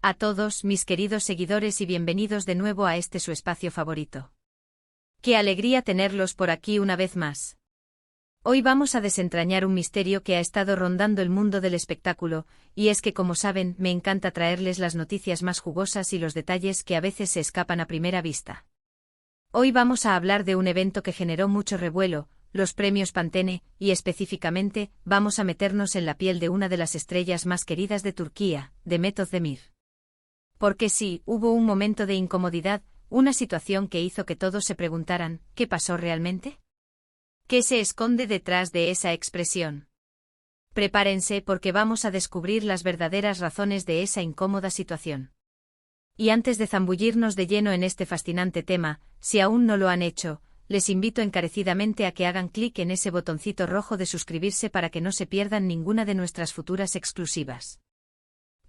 A todos, mis queridos seguidores, y bienvenidos de nuevo a este su espacio favorito. ¡Qué alegría tenerlos por aquí una vez más! Hoy vamos a desentrañar un misterio que ha estado rondando el mundo del espectáculo, y es que, como saben, me encanta traerles las noticias más jugosas y los detalles que a veces se escapan a primera vista. Hoy vamos a hablar de un evento que generó mucho revuelo, los premios Pantene, y específicamente, vamos a meternos en la piel de una de las estrellas más queridas de Turquía, Demet Özdemir. Porque sí, hubo un momento de incomodidad, una situación que hizo que todos se preguntaran, ¿qué pasó realmente? ¿Qué se esconde detrás de esa expresión? Prepárense porque vamos a descubrir las verdaderas razones de esa incómoda situación. Y antes de zambullirnos de lleno en este fascinante tema, si aún no lo han hecho, les invito encarecidamente a que hagan clic en ese botoncito rojo de suscribirse para que no se pierdan ninguna de nuestras futuras exclusivas.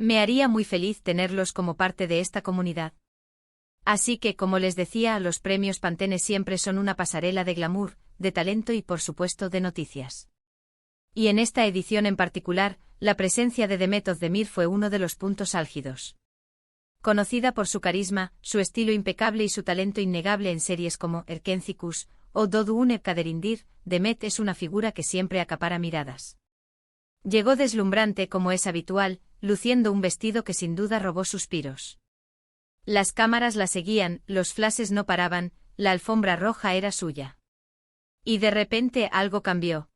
Me haría muy feliz tenerlos como parte de esta comunidad. Así que, como les decía, los premios Pantene siempre son una pasarela de glamour, de talento y por supuesto de noticias. Y en esta edición en particular, la presencia de Demet Özdemir fue uno de los puntos álgidos. Conocida por su carisma, su estilo impecable y su talento innegable en series como Erkenci o Doğduğun Kaderindir, Demet es una figura que siempre acapara miradas. Llegó deslumbrante como es habitual, luciendo un vestido que sin duda robó suspiros. Las cámaras la seguían, los flashes no paraban, la alfombra roja era suya. Y de repente algo cambió.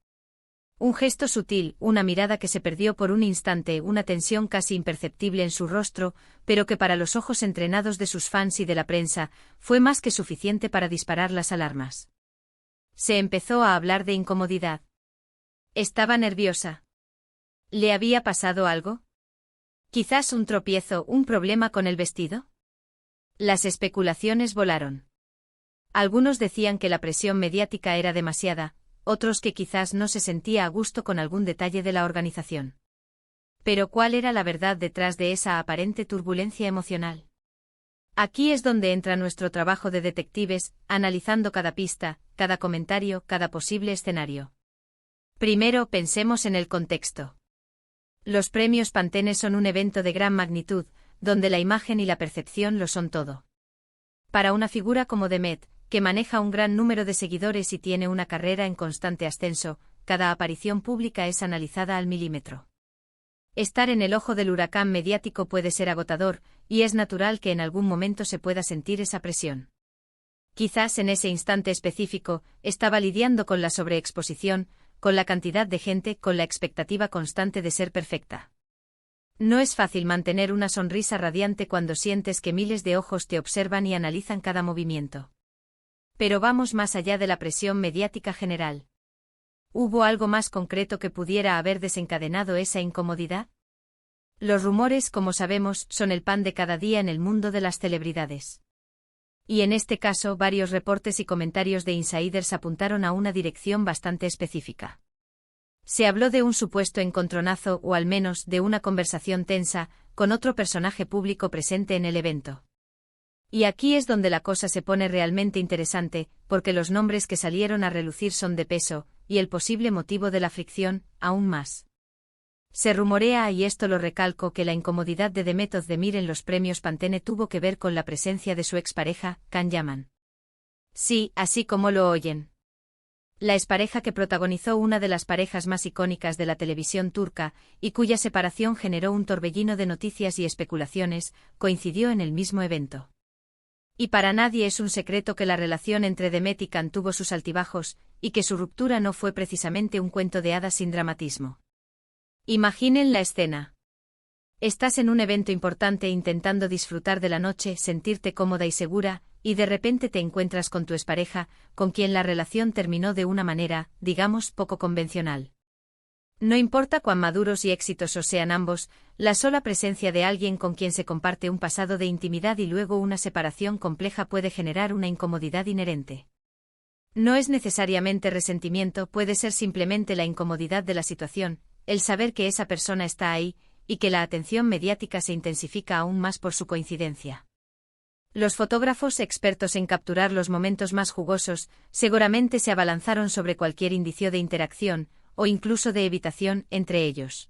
Un gesto sutil, una mirada que se perdió por un instante, una tensión casi imperceptible en su rostro, pero que para los ojos entrenados de sus fans y de la prensa, fue más que suficiente para disparar las alarmas. Se empezó a hablar de incomodidad. Estaba nerviosa. ¿Le había pasado algo? ¿Quizás un tropiezo, un problema con el vestido? Las especulaciones volaron. Algunos decían que la presión mediática era demasiada, otros que quizás no se sentía a gusto con algún detalle de la organización. Pero ¿cuál era la verdad detrás de esa aparente turbulencia emocional? Aquí es donde entra nuestro trabajo de detectives, analizando cada pista, cada comentario, cada posible escenario. Primero pensemos en el contexto. Los premios Pantene son un evento de gran magnitud, donde la imagen y la percepción lo son todo. Para una figura como Demet, que maneja un gran número de seguidores y tiene una carrera en constante ascenso, cada aparición pública es analizada al milímetro. Estar en el ojo del huracán mediático puede ser agotador, y es natural que en algún momento se pueda sentir esa presión. Quizás en ese instante específico, estaba lidiando con la sobreexposición, con la cantidad de gente, con la expectativa constante de ser perfecta. No es fácil mantener una sonrisa radiante cuando sientes que miles de ojos te observan y analizan cada movimiento. Pero vamos más allá de la presión mediática general. ¿Hubo algo más concreto que pudiera haber desencadenado esa incomodidad? Los rumores, como sabemos, son el pan de cada día en el mundo de las celebridades. Y en este caso, varios reportes y comentarios de insiders apuntaron a una dirección bastante específica. Se habló de un supuesto encontronazo o al menos de una conversación tensa, con otro personaje público presente en el evento. Y aquí es donde la cosa se pone realmente interesante, porque los nombres que salieron a relucir son de peso, y el posible motivo de la fricción, aún más. Se rumorea, y esto lo recalco, que la incomodidad de Demet Özdemir en los premios Pantene tuvo que ver con la presencia de su expareja, Can Yaman. Sí, así como lo oyen. La expareja que protagonizó una de las parejas más icónicas de la televisión turca, y cuya separación generó un torbellino de noticias y especulaciones, coincidió en el mismo evento. Y para nadie es un secreto que la relación entre Demet y Can tuvo sus altibajos, y que su ruptura no fue precisamente un cuento de hadas sin dramatismo. Imaginen la escena. Estás en un evento importante intentando disfrutar de la noche, sentirte cómoda y segura, y de repente te encuentras con tu expareja, con quien la relación terminó de una manera, digamos, poco convencional. No importa cuán maduros y exitosos sean ambos, la sola presencia de alguien con quien se comparte un pasado de intimidad y luego una separación compleja puede generar una incomodidad inherente. No es necesariamente resentimiento, puede ser simplemente la incomodidad de la situación, el saber que esa persona está ahí, y que la atención mediática se intensifica aún más por su coincidencia. Los fotógrafos expertos en capturar los momentos más jugosos, seguramente se abalanzaron sobre cualquier indicio de interacción, o incluso de evitación, entre ellos.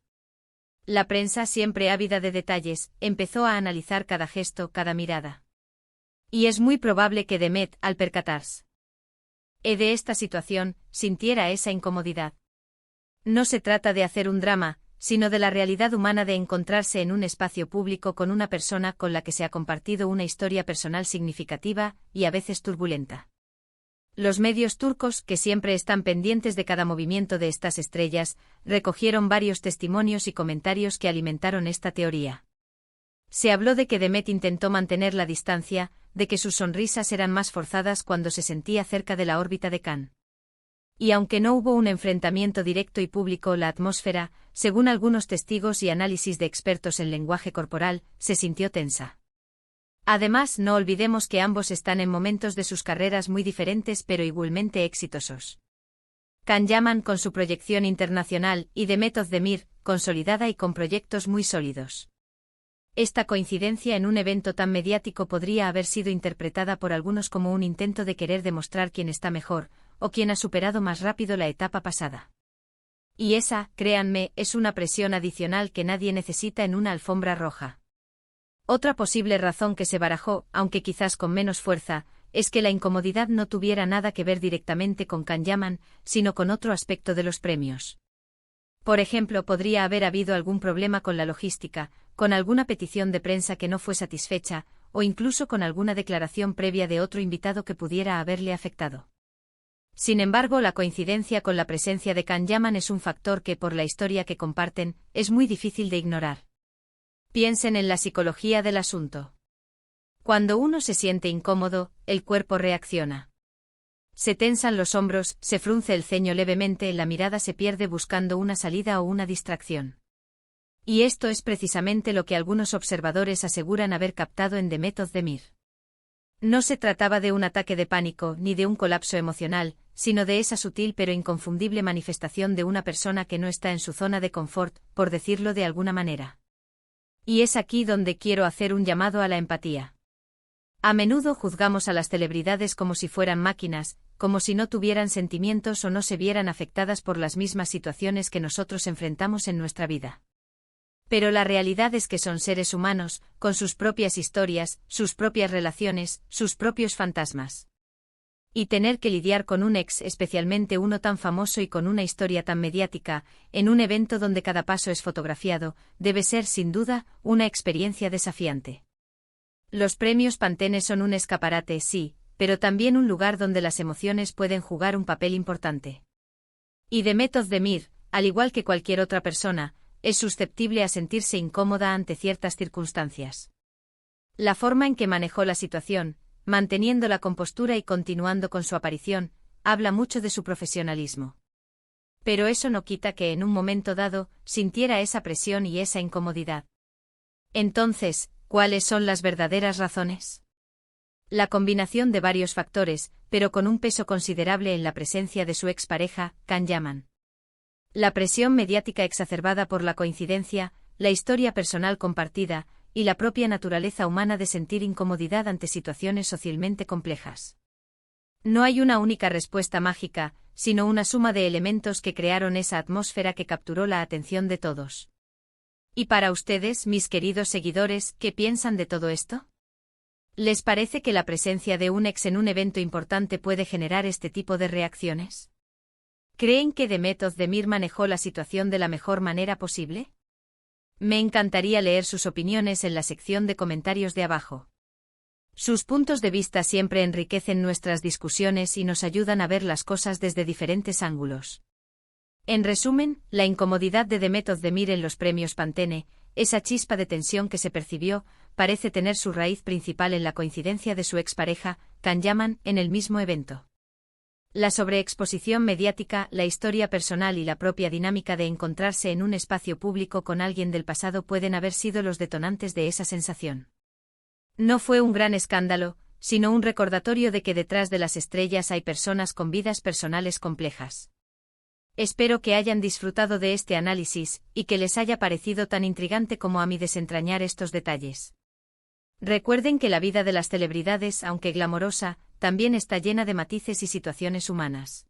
La prensa, siempre ávida de detalles, empezó a analizar cada gesto, cada mirada. Y es muy probable que Demet, al percatarse de esta situación, sintiera esa incomodidad. No se trata de hacer un drama, sino de la realidad humana de encontrarse en un espacio público con una persona con la que se ha compartido una historia personal significativa y a veces turbulenta. Los medios turcos, que siempre están pendientes de cada movimiento de estas estrellas, recogieron varios testimonios y comentarios que alimentaron esta teoría. Se habló de que Demet intentó mantener la distancia, de que sus sonrisas eran más forzadas cuando se sentía cerca de la órbita de Khan. Y aunque no hubo un enfrentamiento directo y público, la atmósfera, según algunos testigos y análisis de expertos en lenguaje corporal, se sintió tensa. Además, no olvidemos que ambos están en momentos de sus carreras muy diferentes pero igualmente exitosos. Can Yaman con su proyección internacional y Demet Özdemir, consolidada y con proyectos muy sólidos. Esta coincidencia en un evento tan mediático podría haber sido interpretada por algunos como un intento de querer demostrar quién está mejor, o quién ha superado más rápido la etapa pasada. Y esa, créanme, es una presión adicional que nadie necesita en una alfombra roja. Otra posible razón que se barajó, aunque quizás con menos fuerza, es que la incomodidad no tuviera nada que ver directamente con Can Yaman, sino con otro aspecto de los premios. Por ejemplo, podría haber habido algún problema con la logística, con alguna petición de prensa que no fue satisfecha, o incluso con alguna declaración previa de otro invitado que pudiera haberle afectado. Sin embargo, la coincidencia con la presencia de Can Yaman es un factor que, por la historia que comparten, es muy difícil de ignorar. Piensen en la psicología del asunto. Cuando uno se siente incómodo, el cuerpo reacciona. Se tensan los hombros, se frunce el ceño levemente, la mirada se pierde buscando una salida o una distracción. Y esto es precisamente lo que algunos observadores aseguran haber captado en Demet Özdemir. No se trataba de un ataque de pánico ni de un colapso emocional, sino de esa sutil pero inconfundible manifestación de una persona que no está en su zona de confort, por decirlo de alguna manera. Y es aquí donde quiero hacer un llamado a la empatía. A menudo juzgamos a las celebridades como si fueran máquinas, como si no tuvieran sentimientos o no se vieran afectadas por las mismas situaciones que nosotros enfrentamos en nuestra vida. Pero la realidad es que son seres humanos, con sus propias historias, sus propias relaciones, sus propios fantasmas. Y tener que lidiar con un ex, especialmente uno tan famoso y con una historia tan mediática, en un evento donde cada paso es fotografiado, debe ser sin duda una experiencia desafiante. Los premios Pantene son un escaparate, sí, pero también un lugar donde las emociones pueden jugar un papel importante. Y Demet Özdemir, al igual que cualquier otra persona, es susceptible a sentirse incómoda ante ciertas circunstancias. La forma en que manejó la situación, manteniendo la compostura y continuando con su aparición, habla mucho de su profesionalismo. Pero eso no quita que en un momento dado sintiera esa presión y esa incomodidad. Entonces, ¿cuáles son las verdaderas razones? La combinación de varios factores, pero con un peso considerable en la presencia de su expareja, Can Yaman. La presión mediática exacerbada por la coincidencia, la historia personal compartida, y la propia naturaleza humana de sentir incomodidad ante situaciones socialmente complejas. No hay una única respuesta mágica, sino una suma de elementos que crearon esa atmósfera que capturó la atención de todos. ¿Y para ustedes, mis queridos seguidores, qué piensan de todo esto? ¿Les parece que la presencia de un ex en un evento importante puede generar este tipo de reacciones? ¿Creen que Demet Özdemir manejó la situación de la mejor manera posible? Me encantaría leer sus opiniones en la sección de comentarios de abajo. Sus puntos de vista siempre enriquecen nuestras discusiones y nos ayudan a ver las cosas desde diferentes ángulos. En resumen, la incomodidad de Demet Özdemir en los premios Pantene, esa chispa de tensión que se percibió, parece tener su raíz principal en la coincidencia de su expareja, Can Yaman, en el mismo evento. La sobreexposición mediática, la historia personal y la propia dinámica de encontrarse en un espacio público con alguien del pasado pueden haber sido los detonantes de esa sensación. No fue un gran escándalo, sino un recordatorio de que detrás de las estrellas hay personas con vidas personales complejas. Espero que hayan disfrutado de este análisis, y que les haya parecido tan intrigante como a mí desentrañar estos detalles. Recuerden que la vida de las celebridades, aunque glamorosa, también está llena de matices y situaciones humanas.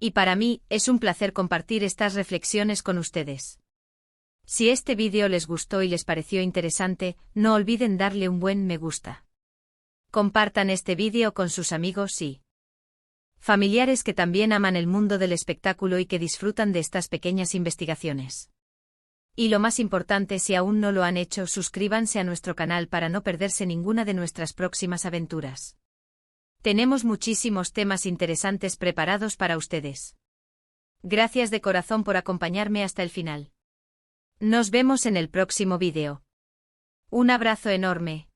Y para mí, es un placer compartir estas reflexiones con ustedes. Si este vídeo les gustó y les pareció interesante, no olviden darle un buen me gusta. Compartan este vídeo con sus amigos y familiares que también aman el mundo del espectáculo y que disfrutan de estas pequeñas investigaciones. Y lo más importante, si aún no lo han hecho, suscríbanse a nuestro canal para no perderse ninguna de nuestras próximas aventuras. Tenemos muchísimos temas interesantes preparados para ustedes. Gracias de corazón por acompañarme hasta el final. Nos vemos en el próximo vídeo. Un abrazo enorme.